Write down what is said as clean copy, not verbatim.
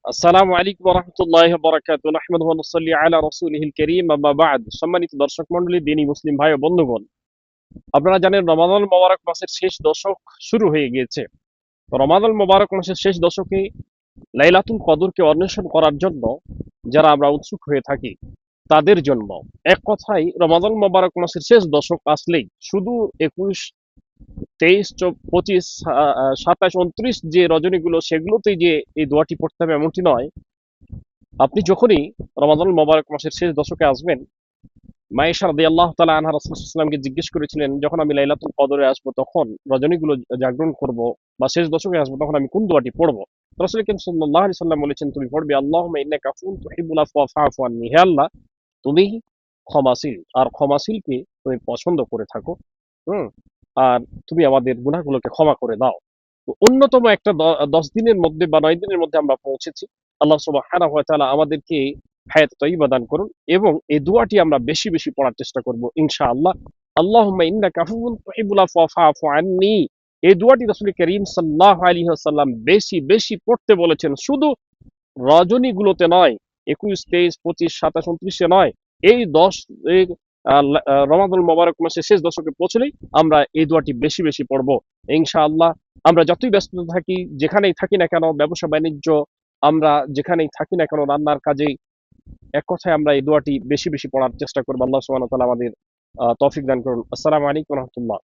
আসসালামু আলাইকুম ওয়া রাহমাতুল্লাহি ওয়া বারাকাতুহু। নাহমাদুহু ওয়া নুসাল্লি আলা রাসূলিহিল কারীম, আম্মা বা'দ। সম্মানিত দর্শক মণ্ডলী, দ্বীনি মুসলিম ভাই ও বন্ধুগণ, আপনারা জানেন রমাদানুল মোবারক মাসের শেষ দশক শুরু হয়ে গিয়েছে। রমাদানুল মোবারক মাসের শেষ দশকে লাইলাতুল কদরকে অন্বেষণ করার জন্য যারা আমরা উৎসুক হয়ে থাকি, তাদের জন্য এক কথায় রমাদানুল মোবারক মাসের শেষ দশক আসলেই শুধু ২১, ২৩, ২৫, ২৭, ২৯ যে রজনীগুলো সেগুলোতেই যে এই দোয়াটি পড়তে হবে এমনটি নয়। আপনি যখনই রমাদানুল মোবারক মাসের শেষ দশকে আসবেন, মা আয়েশা রাদিয়াল্লাহু তাআলা আনহা রাসূল সাল্লাল্লাহু আলাইহি ওয়াসাল্লামকে জিজ্ঞেস করেছিলেন, যখন আমি লাইলাতুল কদরে আসবো তখন রজনীগুলো জাগরণ করব বা শেষ দশকে আসবো তখন আমি কোন দোয়াটি পড়বো? রাসূল করিম সাল্লাল্লাহু আলাইহি ওয়াসাল্লাম বলেছেন, তুমি পড়বে আল্লাহুম্মা ইন্নাকা আফুউন তুহিব্বুল আফওয়া ফা'ফু আন্নি। হে আল্লাহ, তুমি ক্ষমাশীল, আর ক্ষমাশীলকে তুমি পছন্দ করে থাকো। হুম? আর তুমি আমাদের গুনাহগুলোকে ক্ষমা করে দাও। তো অন্যতম একটা ১০ দিনের মধ্যে বা ৯ দিনের মধ্যে আমরা পৌঁছেছি। আল্লাহ সুবহানাহু ওয়া তাআলা আমাদেরকে হায়াত তয়্যিবা দান করুন এবং এই দোয়াটি আমরা বেশি, বেশি পড়ার চেষ্টা করব ইনশাআল্লাহ। আল্লাহুম্মা ইন্নাকা আফুউন তুহিব্বুল আফওয়া ফা'ফু আন্নি। এই দোয়াটি রাসূল করিম সাল্লাল্লাহু আলাইহি ওয়াসাল্লাম বেশি, বেশি পড়তে বলেছেন। শুধু রজনীগুলোতে নয়, ২১, ২৩, ২৫, ২৭, ২৯ এ নয়। এই ১০ এই রমাদানুল মোবারক মাসের শেষ দশকে পৌঁছলেই আমরা এই দোয়াটি বেশি, বেশি পড়ব ইনশাআল্লাহ। আমরা যতই ব্যস্ত থাকি, যেখানেই থাকি না কেন, ব্যবসা-বাণিজ্য, আমরা যেখানেই থাকি না কেন, রান্নার কাজেই, এক কথায় আমরা এই দোয়াটি বেশি, বেশি পড়ার চেষ্টা করব। আল্লাহ সুবহানাহু ওয়া তাআলা আমাদের তৌফিক দান করুন। আসসালামু আলাইকুম ওয়া রাহমাতুল্লাহ।